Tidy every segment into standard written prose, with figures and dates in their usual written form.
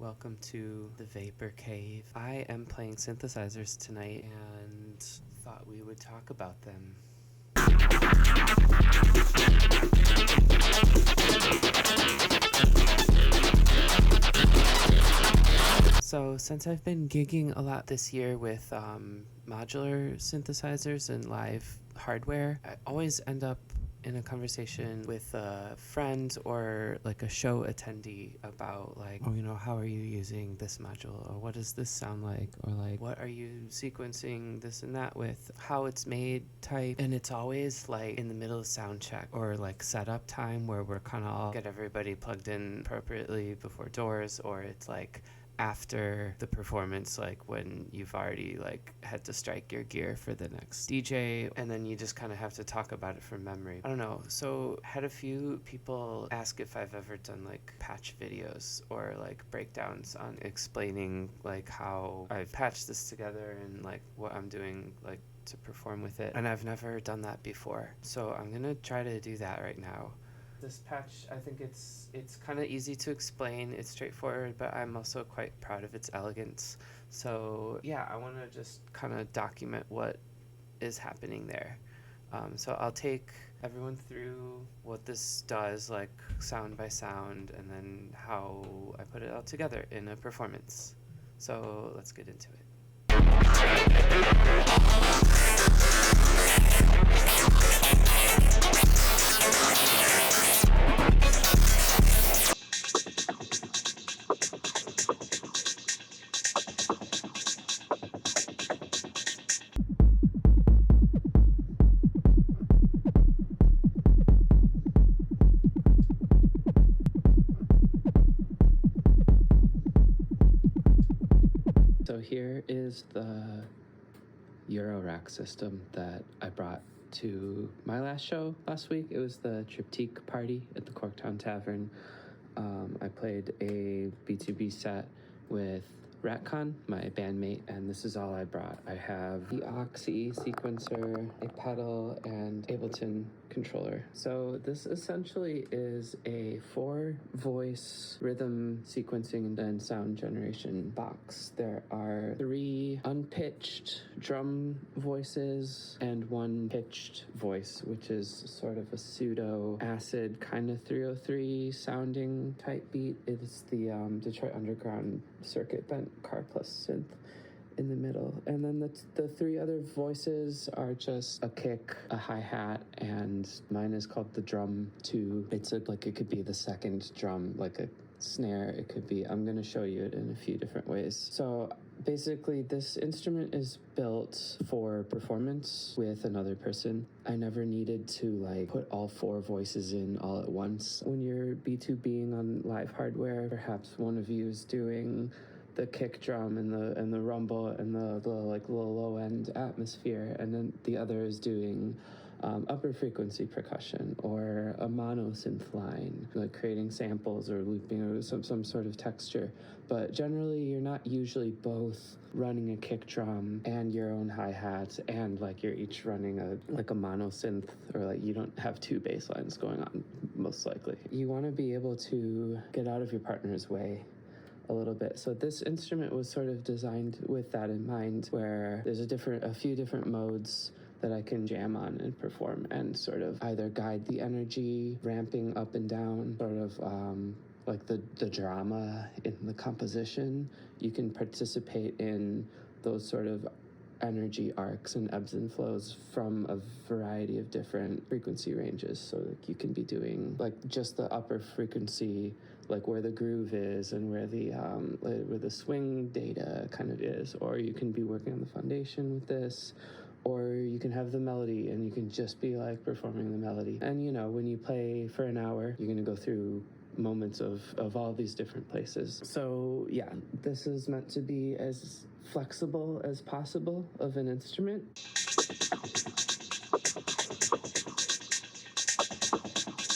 Welcome to the Vapor Cave. I am playing synthesizers tonight and thought we would talk about them. So since I've been gigging a lot this year with modular synthesizers and live hardware, I always end up in a conversation with a friend or like a show attendee about like, oh, how are you using this module, or what does this sound like, or like, what are you sequencing this and that with, how it's made type. And it's always like in the middle of sound check or like setup time where we're kind of all get everybody plugged in appropriately before doors, or it's like after the performance, like when you've already like had to strike your gear for the next DJ, and then you just kind of have to talk about it from memory. I don't know. So had a few people ask if I've ever done like patch videos or like breakdowns on explaining like how I've patched this together and like what I'm doing like to perform with it. And I've never done that before. So I'm gonna try to do that right now. This patch, I think it's kind of easy to explain. It's straightforward, but I'm also quite proud of its elegance. So yeah, I want to just kind of document what is happening there. So I'll take everyone through what this does, like sound by sound, and then how I put it all together in a performance. So let's get into it. So here is the eurorack system that I brought to my last show last week. It was the Triptyque party at the Corktown Tavern. I played a B2B set with Ratcon, my bandmate, and this is all I brought. I have the Oxy sequencer, a pedal, and Ableton controller. So this essentially is a 4-voice rhythm sequencing and sound generation box. There are 3 unpitched drum voices and 1 pitched voice, which is sort of a pseudo acid kind of 303 sounding type beat. It's the Detroit Underground circuit bent car plus synth in the middle. And then the 3 other voices are just a kick, a hi-hat, and mine is called the Drum2. It's like it could be the second drum, like a snare. It could be, I'm going to show you it in a few different ways. So basically this instrument is built for performance with another person. I never needed to like put all 4 voices in all at once. When you're B2Bing on live hardware, perhaps one of you is doing the kick drum and the rumble and the like little low end atmosphere, and then the other is doing upper frequency percussion or a monosynth line, like creating samples or looping or some sort of texture. But generally you're not usually both running a kick drum and your own hi-hats, and like you're each running a monosynth, or like you don't have 2 bass lines going on most likely. You want to be able to get out of your partner's way a little bit. So this instrument was sort of designed with that in mind, where there's a few different modes that I can jam on and perform and sort of either guide the energy, ramping up and down, sort of like the drama in the composition. You can participate in those sort of energy arcs and ebbs and flows from a variety of different frequency ranges. So like you can be doing like just the upper frequency, like where the groove is and where the swing data kind of is, or you can be working on the foundation with this, or you can have the melody and you can just be like performing the melody. And when you play for an hour, you're gonna go through moments of all these different places. So yeah, this is meant to be as flexible as possible of an instrument.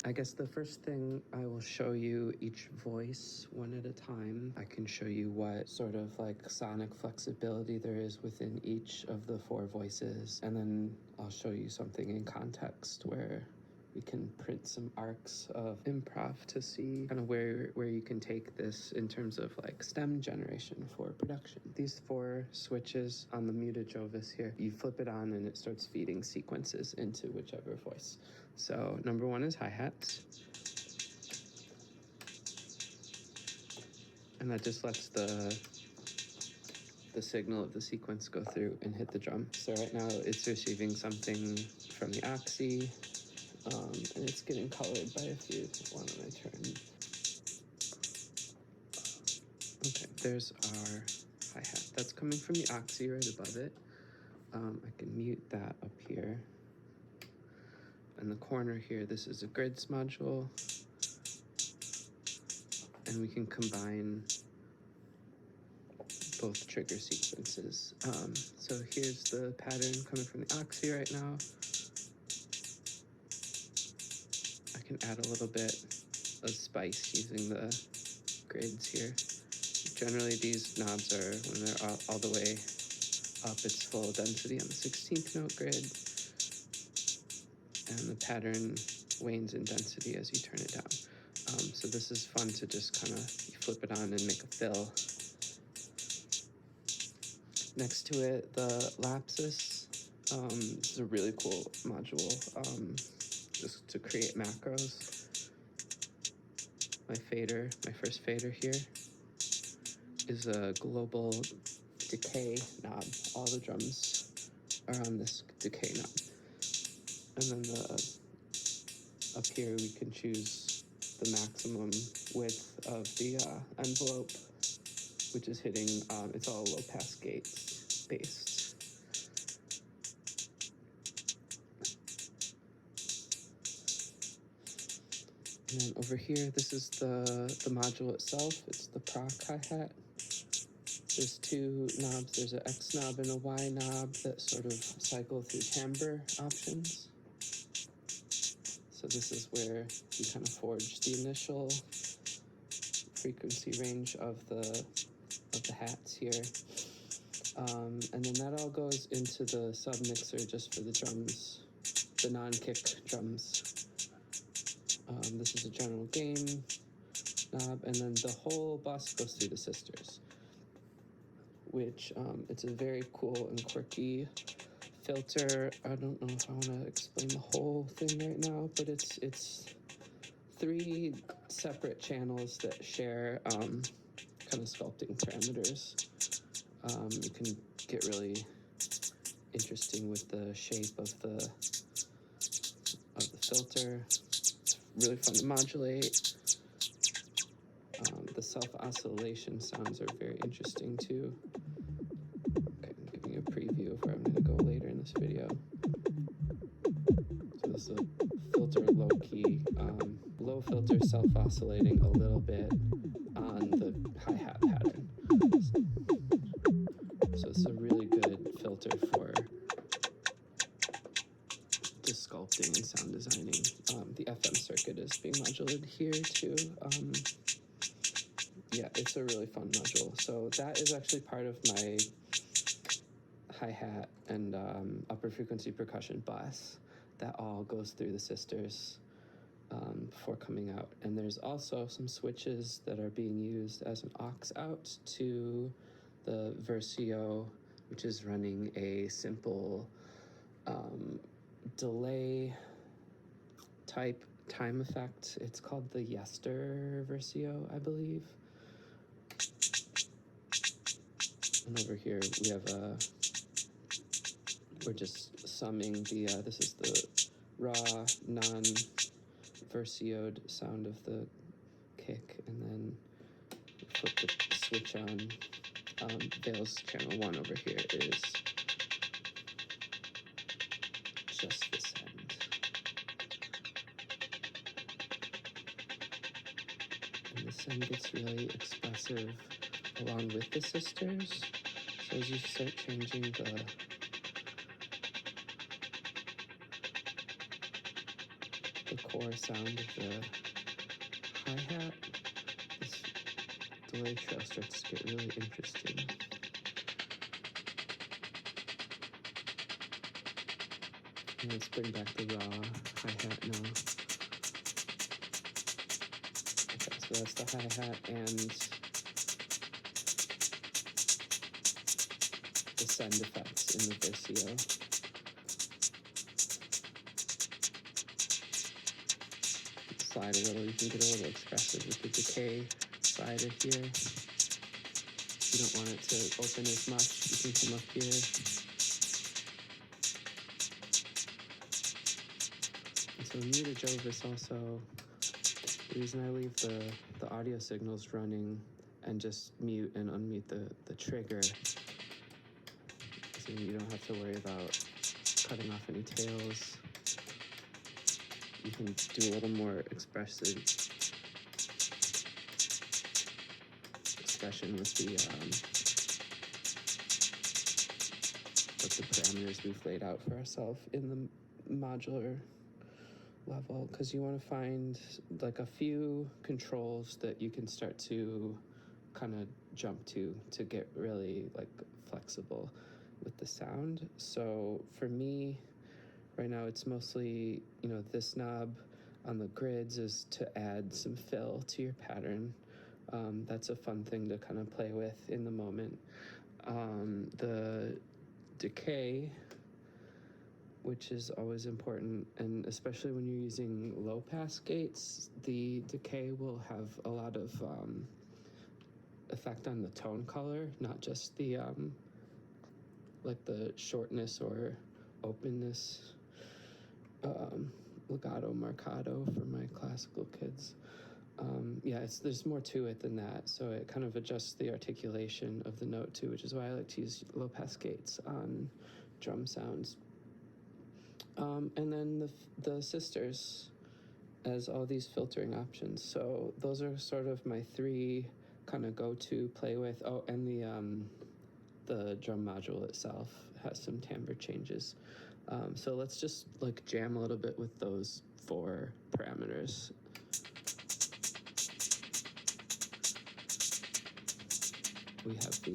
I guess the first thing, I will show you each voice one at a time. I can show you what sort of like sonic flexibility there is within each of the 4 voices, and then I'll show you something in context where we can print some arcs of improv to see kind of where you can take this in terms of like stem generation for production. These 4 switches on the muted Jovis here, you flip it on and it starts feeding sequences into whichever voice. So number 1 is hi-hats. And that just lets the signal of the sequence go through and hit the drum. So right now it's receiving something from the oxy, and it's getting colored by a few. Why don't I turn? Okay, there's our hi-hat. That's coming from the oxy right above it. I can mute that up here. In the corner here, this is a grids module. And we can combine both trigger sequences. So here's the pattern coming from the oxy right now. I can add a little bit of spice using the grids here. Generally these knobs are, when they're all the way up, it's full density on the 16th note grid. And the pattern wanes in density as you turn it down. So this is fun to just kind of flip it on and make a fill. Next to it, the Lapsus. This is a really cool module just to create macros. My fader, my first fader here, is a global decay knob. All the drums are on this decay knob. And then up here we can choose the maximum width of the envelope, which is hitting, it's all low pass gates based. And then over here, this is the module itself. It's the proc hi-hat. There's 2 knobs. There's an X knob and a Y knob that sort of cycle through timbre options. So this is where you kind of forge the initial frequency range of the hats here. And then that all goes into the sub-mixer just for the drums, the non-kick drums. This is a general gain knob, and then the whole bus goes through the sisters, which it's a very cool and quirky filter. I don't know if I want to explain the whole thing right now, but it's 3 separate channels that share kind of sculpting parameters. You can get really interesting with the shape of the filter. It's really fun to modulate. The self-oscillation sounds are very interesting too. Okay, I'm giving you a preview of where I'm going to go later in this video. So this is a filter low-key, low filter self-oscillating a little bit on the hi-hat pattern. So it's a really good filter for just sculpting and sound designing. The FM circuit is being modulated here too. Yeah, it's a really fun module. So that is actually part of my hi-hat and upper frequency percussion bus that all goes through the sisters before coming out. And there's also some switches that are being used as an aux out to the Versio, which is running a simple delay type time effect. It's called the Yester Versio, I believe. And over here we have we're just summing the, this is the raw, non-versioed sound of the kick, and then flip the switch on. Vale's channel 1 over here is just this end. And this end gets really expressive along with the sisters. So as you start changing the core sound of the hi-hat, this delay trail starts to get really interesting. Let's bring back the raw hi-hat now. Okay, so that's the hi-hat and the send effects in the Versio. Slide a little, you can get a little expressive with the decay slider here. If you don't want it to open as much, you can come up here. And so muted Jovis also, the reason I leave the audio signals running and just mute and unmute the trigger, so you don't have to worry about cutting off any tails. You can do a little more expression with the parameters we've laid out for ourselves in the modular level, because you want to find like a few controls that you can start to kind of jump to get really like flexible with the sound. So for me right now, it's mostly, you know, this knob on the grids is to add some fill to your pattern. That's a fun thing to kind of play with in the moment. The decay, which is always important, and especially when you're using low pass gates, the decay will have a lot of effect on the tone color, not just the like the shortness or openness. Legato marcato for my classical kids. Yeah, there's more to it than that, so it kind of adjusts the articulation of the note too, which is why I like to use low pass gates on drum sounds. And then the sisters as all these filtering options. So those are sort of my three kind of go-to play with. Oh, and the drum module itself has some timbre changes. So let's just like jam a little bit with those 4 parameters. We have the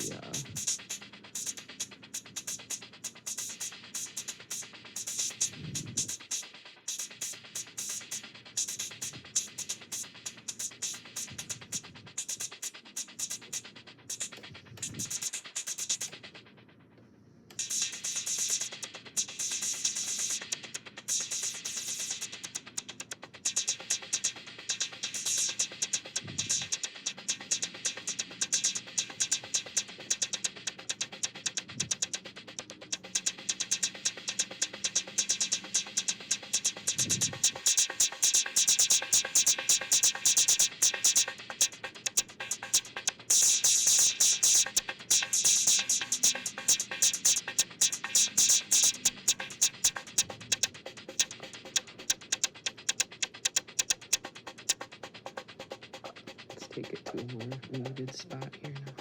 take it to a more muted spot here now.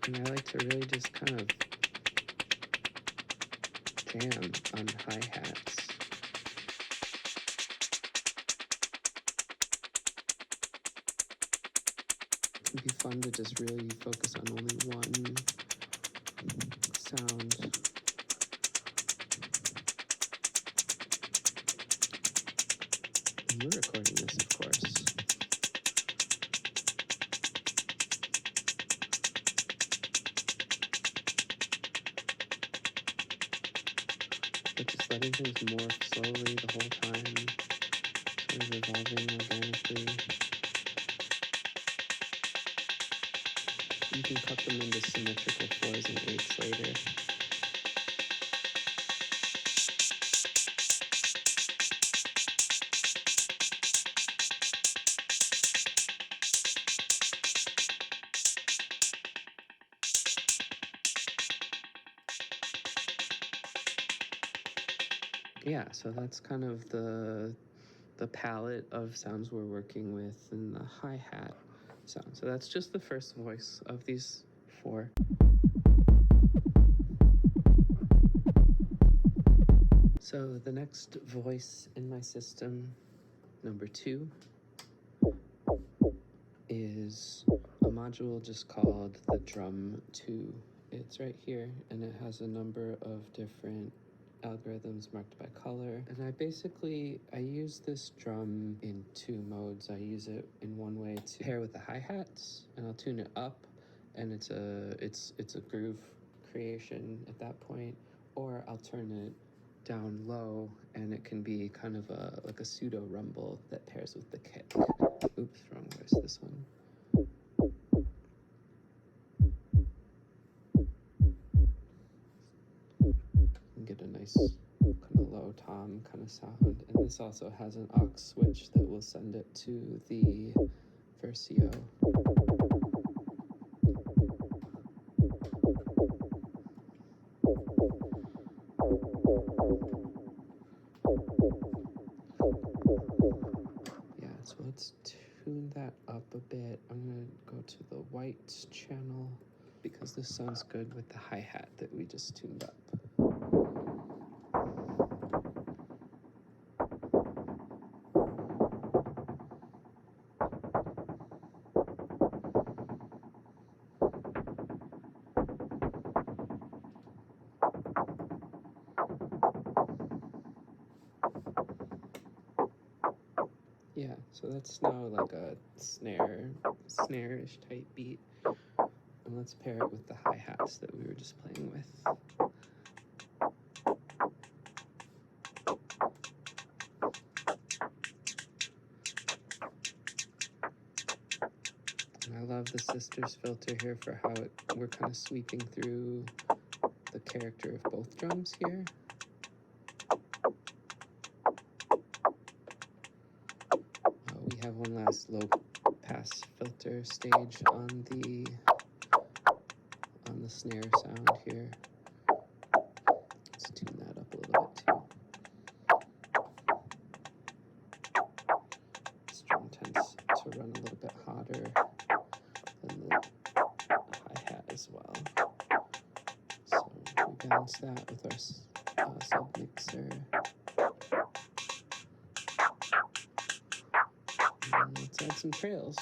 And I like to really just kind of jam on hi-hats. It can be fun to just really focus on only one sound. And we're recording this, of course. But just letting things morph slowly the whole time, sort of evolving organically. You can cut them into symmetrical 4s and 8s later. Yeah, so that's kind of the the palette of sounds we're working with and the hi-hat sound. So that's just the first voice of these 4. So the next voice in my system, number 2, is a module just called the Drum2. It's right here, and it has a number of different algorithms marked by color. And I use this drum in 2 modes. I use it in one way to pair with the hi-hats, and I'll tune it up, and it's a groove creation at that point, or I'll turn it down low, and it can be kind of like a pseudo rumble that pairs with the kick. Oops, wrong voice, this one. And get a nice kind of low tom kind of sound. And this also has an aux switch that will send it to the Versio. So let's tune that up a bit. I'm gonna go to the white channel because this sounds good with the hi-hat that we just tuned up. Yeah, so that's now like a snare-ish type beat. And let's pair it with the hi-hats that we were just playing with. And I love the sisters filter here for how we're kind of sweeping through the character of both drums here. We have one last low pass filter stage on the snare sound here. Let's tune that up a little bit too. This drum tends to run a little bit hotter than the hi-hat as well. So we balance that with our sub mixer. And let's add some trails.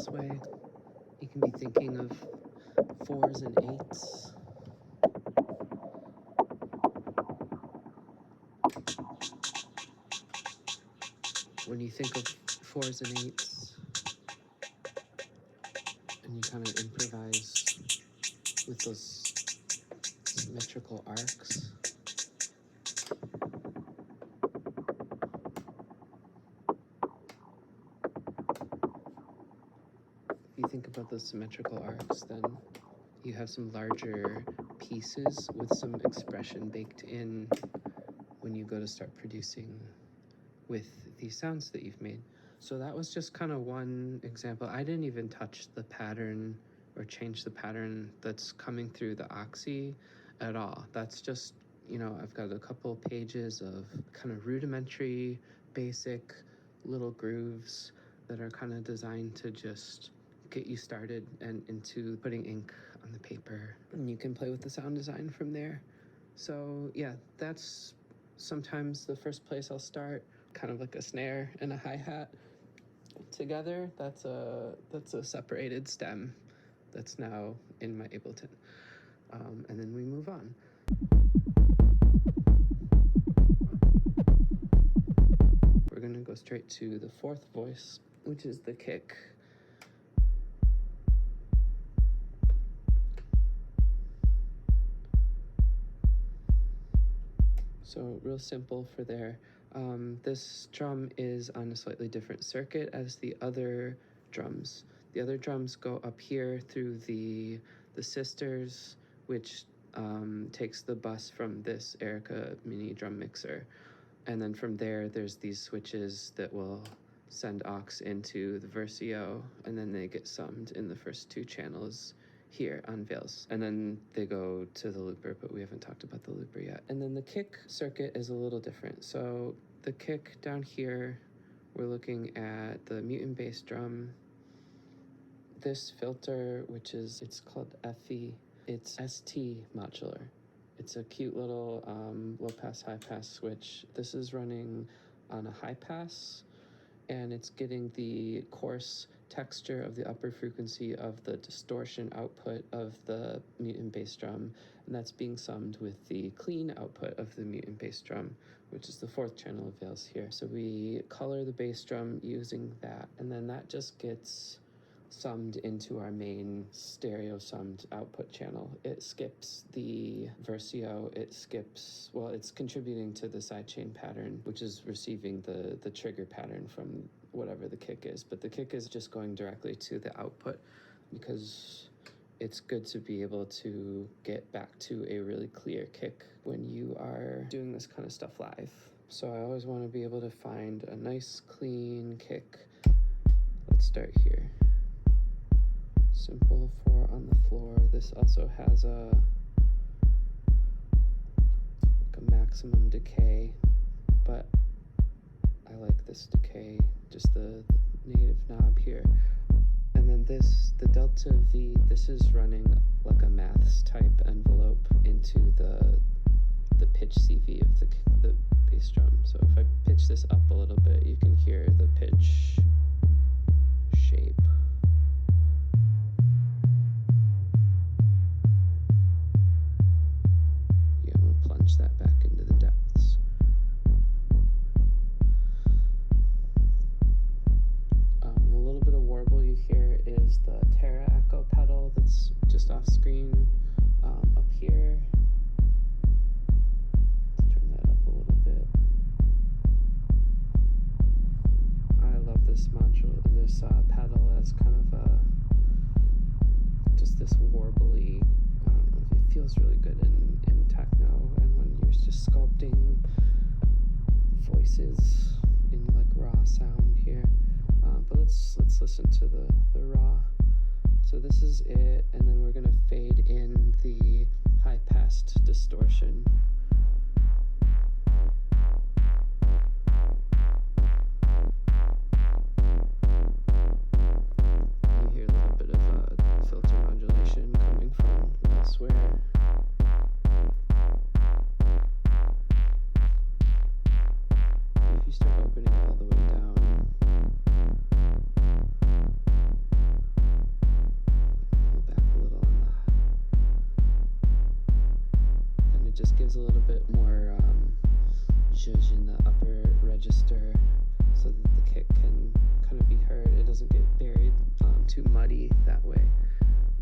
this way. You can be thinking of 4s and 8s. When you think of 4s and 8s, and you kind of improvise with those symmetrical arcs, if you think about those symmetrical arcs, then you have some larger pieces with some expression baked in when you go to start producing with these sounds that you've made. So that was just kind of one example. I didn't even touch the pattern or change the pattern that's coming through the oxy at all. That's just, I've got a couple pages of kind of rudimentary, basic little grooves that are kind of designed to just get you started and into putting ink on the paper. And you can play with the sound design from there. So yeah, that's sometimes the first place I'll start, kind of like a snare and a hi-hat together. That's a separated stem that's now in my Ableton. And then we move on. We're gonna go straight to the fourth voice, which is the kick. So real simple for there. This drum is on a slightly different circuit as the other drums. The other drums go up here through the sisters, which takes the bus from this Erica mini drum mixer. And then from there, there's these switches that will send aux into the Versio, and then they get summed in the first 2 channels here on Veils. And then they go to the looper, but we haven't talked about the looper yet. And then the kick circuit is a little different. So the kick down here, we're looking at the mutant bass drum. This filter, it's called FE, it's ST modular. It's a cute little low pass, high pass switch. This is running on a high pass, and it's getting the coarse texture of the upper frequency of the distortion output of the mutant bass drum, and that's being summed with the clean output of the mutant bass drum, which is the 4th channel of Veils here. So we color the bass drum using that, and then that just gets summed into our main stereo summed output channel. It skips the Versio, it's contributing to the sidechain pattern, which is receiving the trigger pattern from whatever the kick is. But the kick is just going directly to the output, because it's good to be able to get back to a really clear kick when you are doing this kind of stuff live. So I always want to be able to find a nice clean kick. Let's start here. Simple 4 on the floor. This also has a maximum decay, but I like this decay, just the native knob here. And then the Delta V, this is running like a maths type envelope into the pitch CV of the bass drum. So if I pitch this up a little bit, you can hear the pitch shape. That back into the depths. A little bit of warble you hear is the Terra Echo pedal that's just off screen up here. Let's turn that up a little bit. I love this pedal as kind of just this warbly, I don't know, it feels really good in techno, and when you're just sculpting voices in like raw sound here. But let's listen to the raw. So this is it, and then we're gonna fade in the high passed distortion. You hear a little bit of filter modulation coming from elsewhere. If you start opening all the way down, zhuzh in the upper register so that the kick can kind of be heard. It doesn't get buried too muddy that way.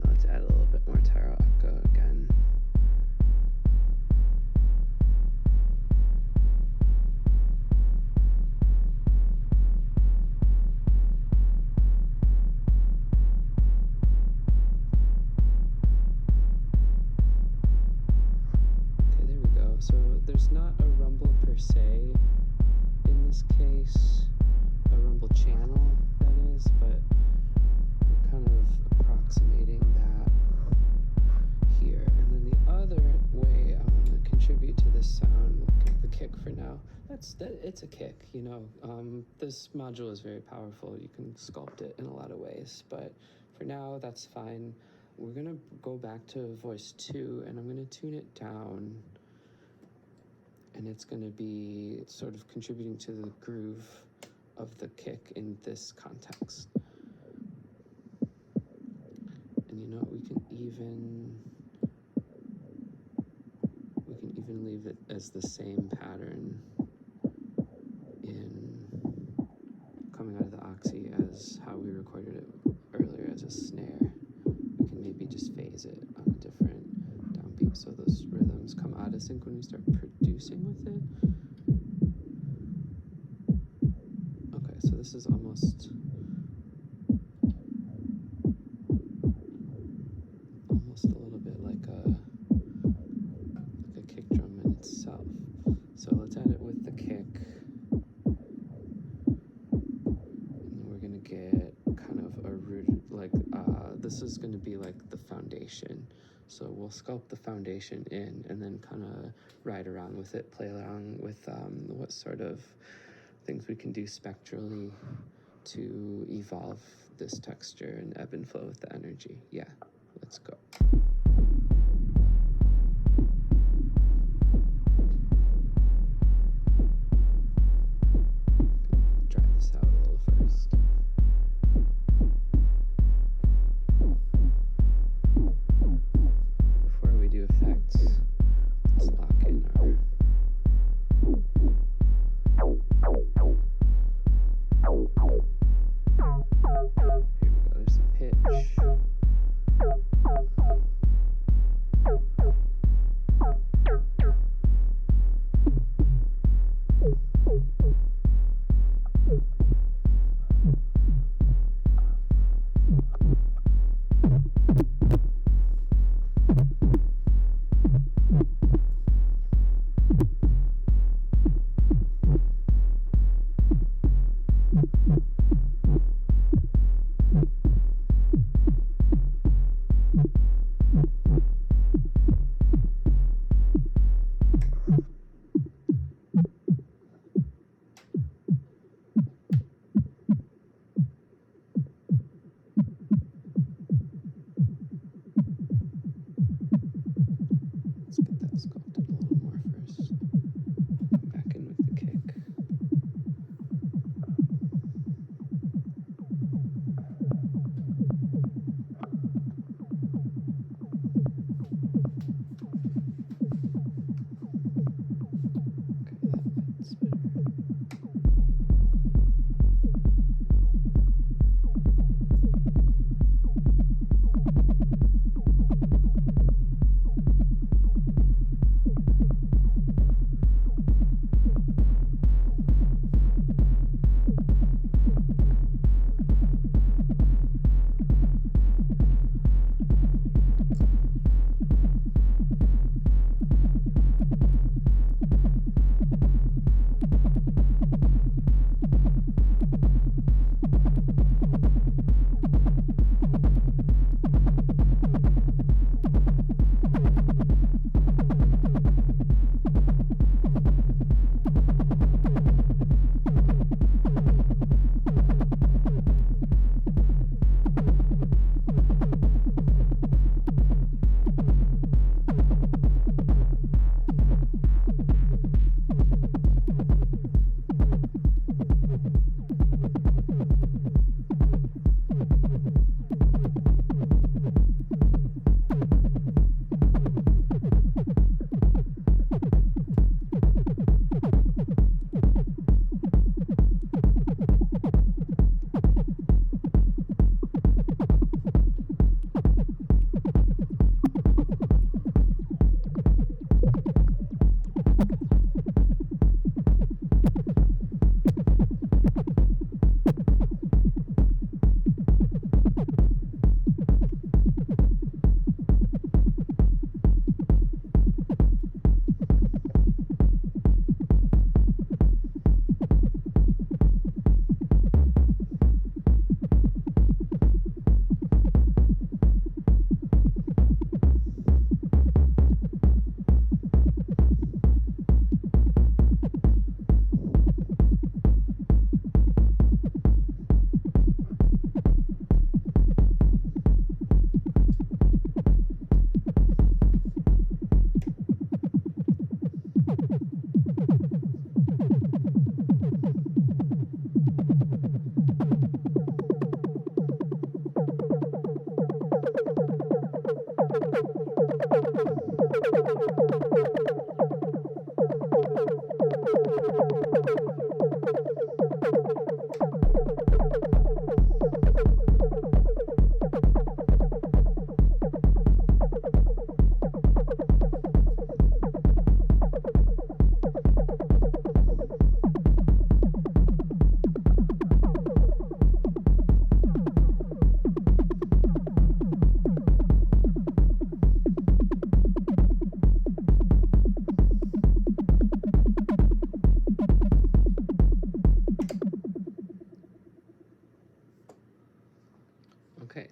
Now let's add a little bit more taro echo again. So there's not a rumble per se in this case, a rumble channel that is, but we're kind of approximating that here. And then the other way I want to contribute to this sound, the kick for now, it's a kick, you know. This module is very powerful. You can sculpt it in a lot of ways, but for now that's fine. We're gonna go back to voice 2 and I'm gonna tune it down. And it's going to be sort of contributing to the groove of the kick in this context. And you know, we can even leave it as the same pattern in coming out of the oxy as how we recorded it earlier as a snare. We can maybe just phase it on a different downbeat so those rhythms come out of sync when we start producing with it. Okay, so this is almost a little bit like a kick drum in itself. So let's add it with the kick. And we're gonna get kind of a root, like this is gonna be like the foundation. So we'll sculpt the foundation in and then kind of ride around with it, play around with what sort of things we can do spectrally to evolve this texture and ebb and flow with the energy. Yeah, let's go. Try this out a little first. Before we do effects, let's lock in our... Here we go, there's some pitch.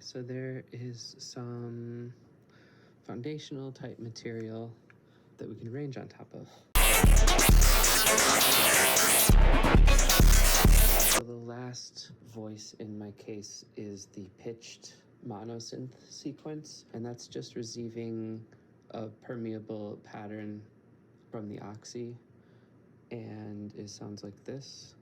So there is some foundational type material that we can arrange on top of. So the last voice in my case is the pitched monosynth sequence, and that's just receiving a permeable pattern from the oxy, and it sounds like this.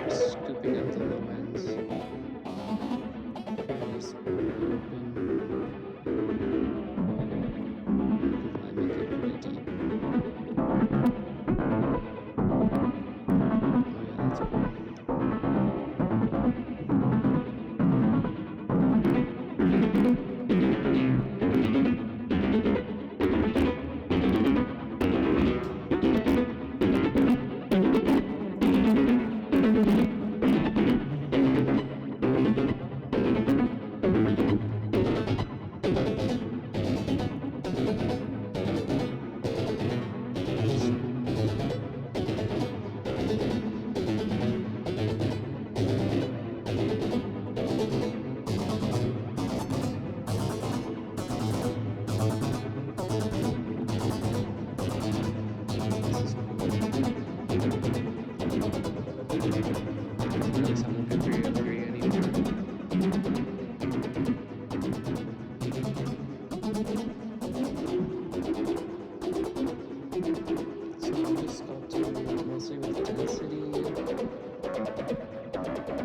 Scooping up the low ends. Just open. I make it pretty deep. Oh yeah, that's cool.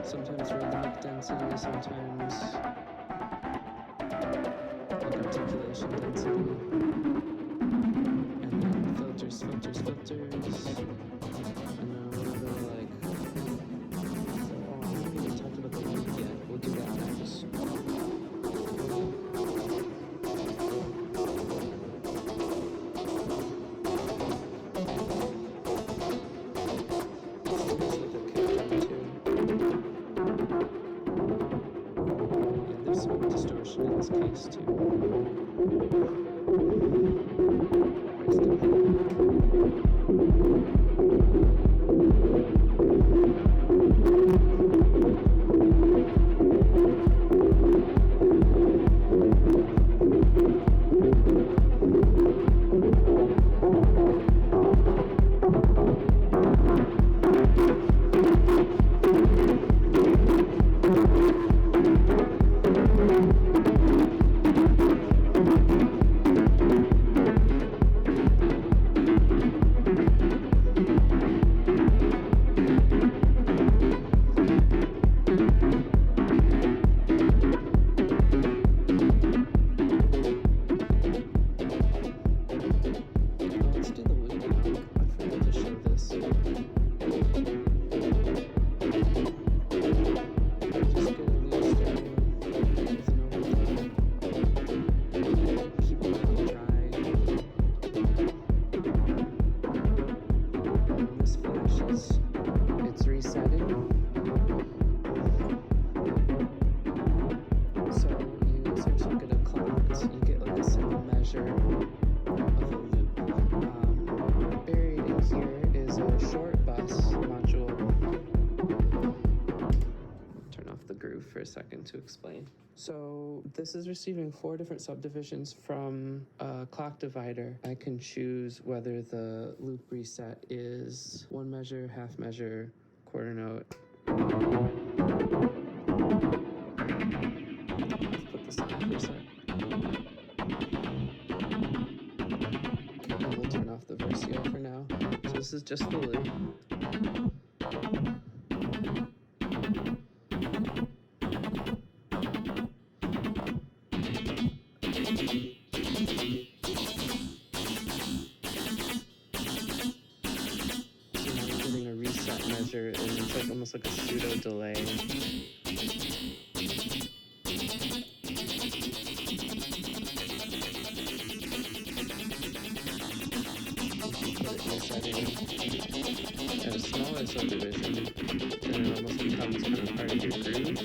Sometimes rhythmic density, sometimes like articulation density, and then filters, and then whenever like, oh, I haven't even talked about the loop yet, we'll do that next. Distortion in this case too. second to explain. So this is receiving 4 different subdivisions from a clock divider. I can choose whether the loop reset is 1 measure, half measure, quarter note. Let's put this on for a sec. And we'll turn off the Versio for now. So this is just the loop. Measure, and it's like almost like a pseudo delay. Put it in a setting at a smaller subdivision, and it almost becomes kind of part of your groove.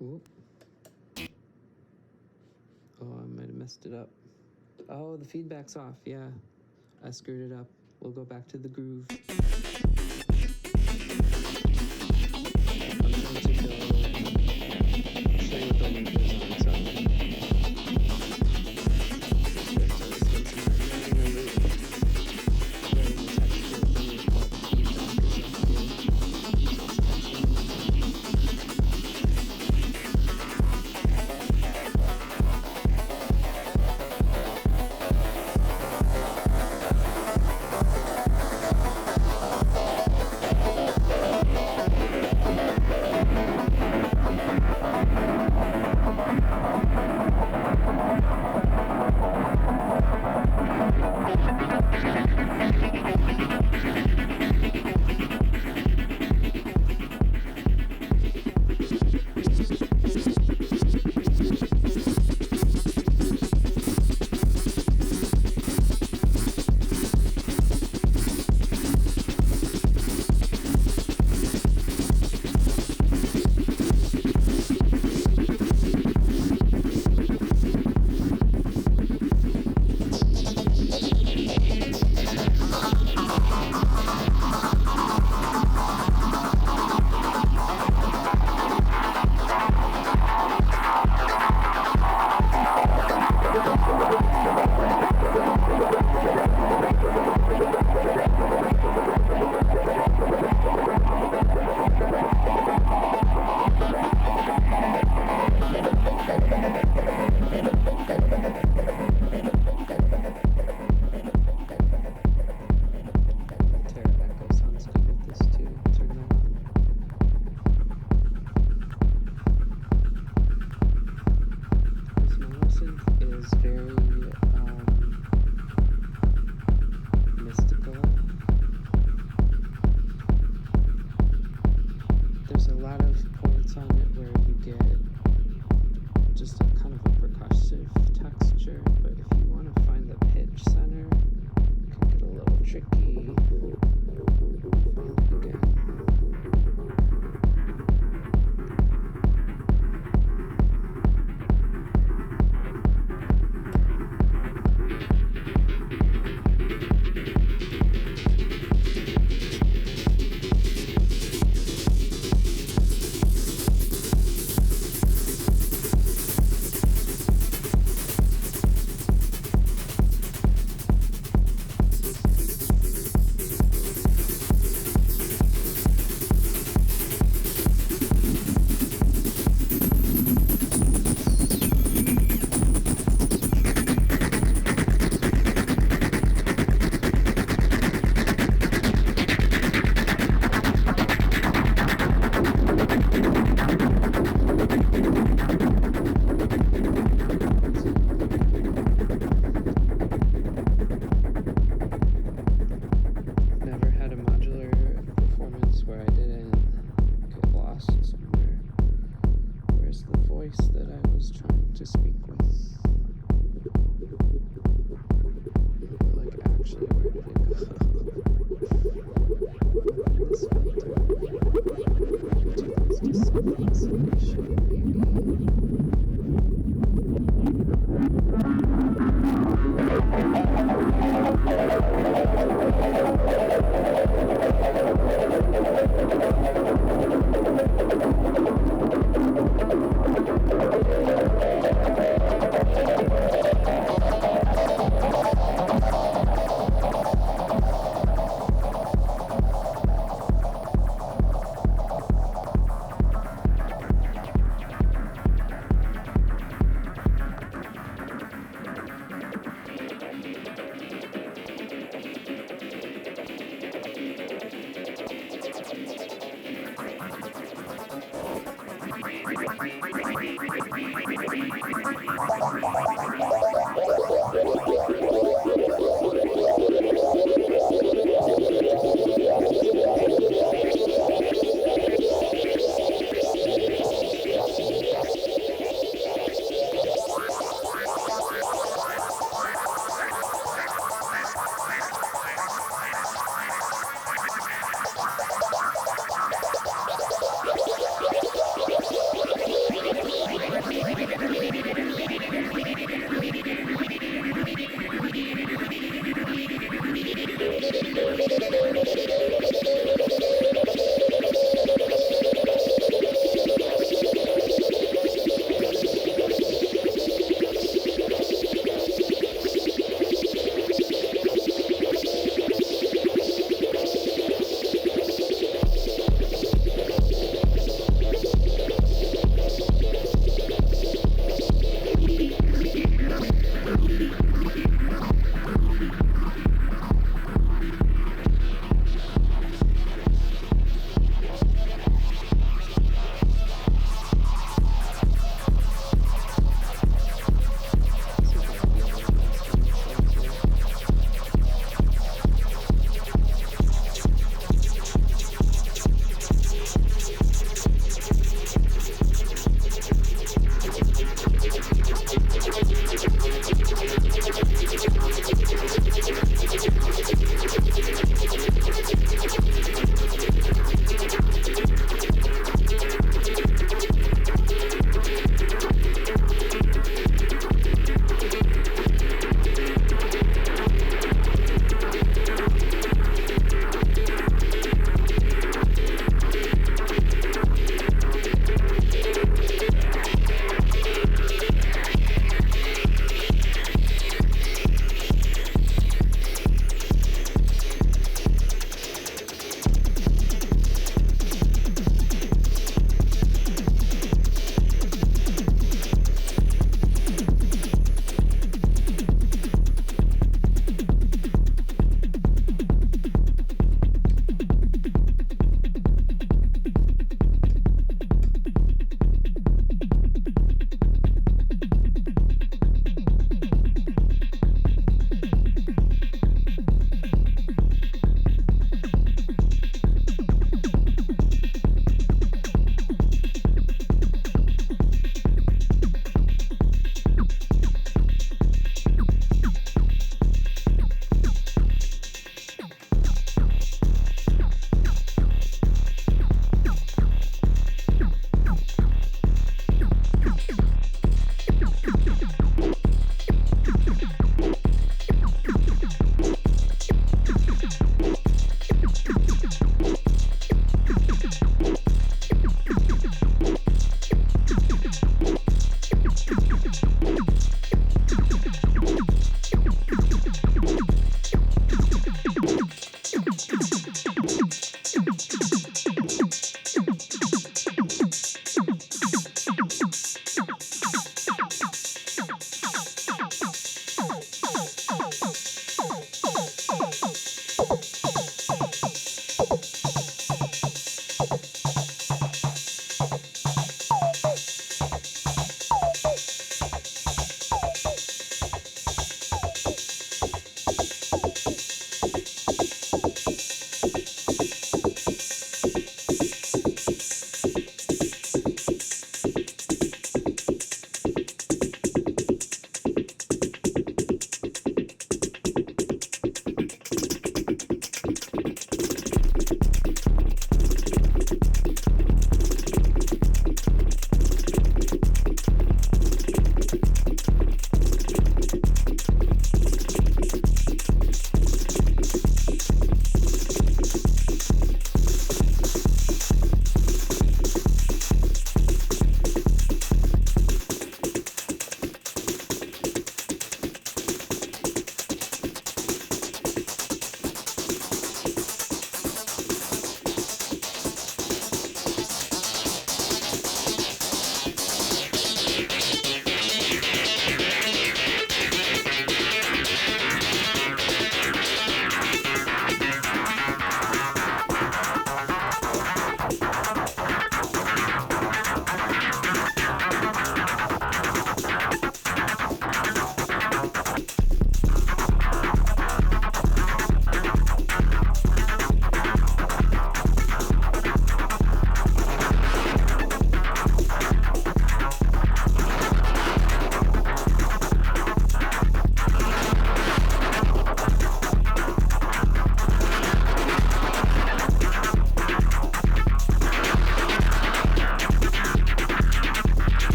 Oop. Oh, I might have messed it up. Oh, the feedback's off. Yeah, I screwed it up. We'll go back to the groove. I'm going to go show you what the loop is on. So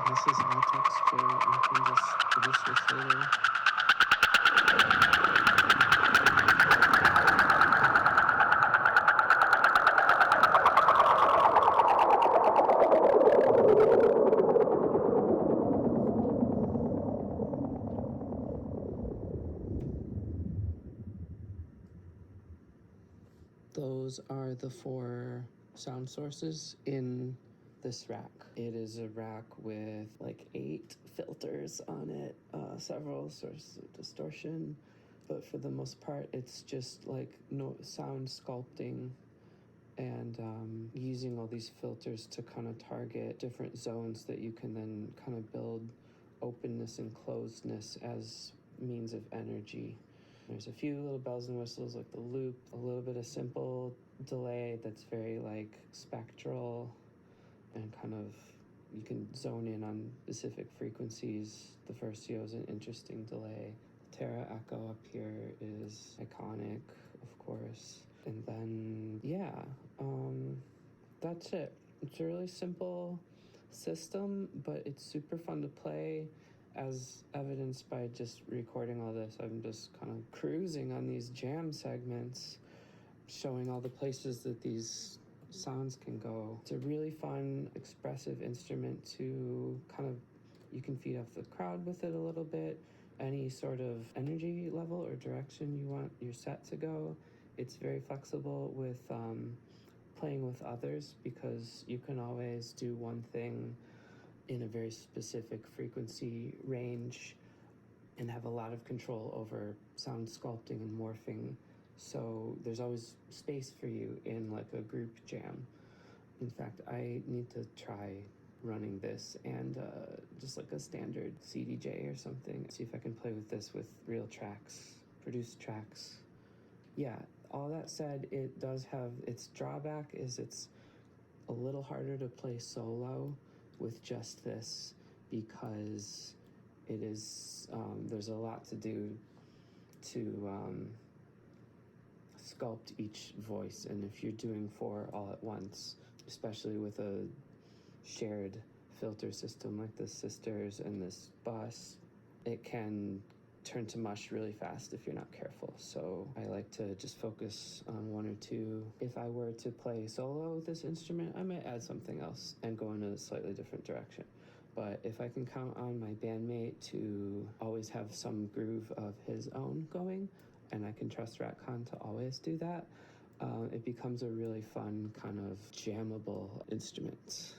This is all texture. You can just produce your shader. Those are the 4 sound sources in this rack. It is a rack with like 8 filters on it, several sources of distortion, but for the most part it's just like no sound sculpting and using all these filters to kind of target different zones that you can then kind of build openness and closedness as means of energy. There's a few little bells and whistles like the loop, a little bit of simple delay that's very like spectral and kind of you can zone in on specific frequencies. The Versio is an interesting delay. Terra Echo up here is iconic, of course. And then, that's it. It's a really simple system, but it's super fun to play, as evidenced by just recording all this. I'm just kind of cruising on these jam segments, showing all the places that these sounds can go. It's a really fun, expressive instrument to kind of, you can feed off the crowd with it a little bit, any sort of energy level or direction you want your set to go. It's very flexible with playing with others because you can always do one thing in a very specific frequency range and have a lot of control over sound sculpting and morphing. So there's always space for you in like a group jam. In fact, I need to try running this and just like a standard CDJ or something. See if I can play with this with real tracks, produced tracks. Yeah, all that said, it does have its drawback is it's a little harder to play solo with just this because it is, there's a lot to do to sculpt each voice. And if you're doing 4 all at once, especially with a shared filter system like the Sisters and this bus, it can turn to mush really fast if you're not careful. So I like to just focus on 1 or 2. If I were to play solo with this instrument, I might add something else and go in a slightly different direction. But if I can count on my bandmate to always have some groove of his own going, and I can trust Ratcon to always do that, it becomes a really fun kind of jammable instrument.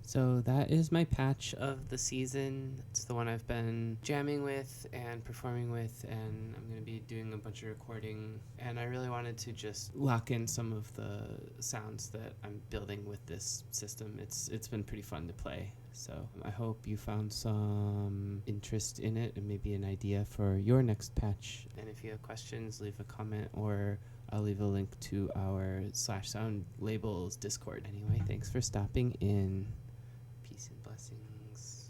So that is my patch of the season. It's the one I've been jamming with and performing with, and I'm going to be doing a bunch of recording. And I really wanted to just lock in some of the sounds that I'm building with this system. It's been pretty fun to play. So I hope you found some interest in it and maybe an idea for your next patch. And if you have questions, leave a comment, or I'll leave a link to our /sound labels Discord. Anyway, thanks for stopping in. Peace and blessings.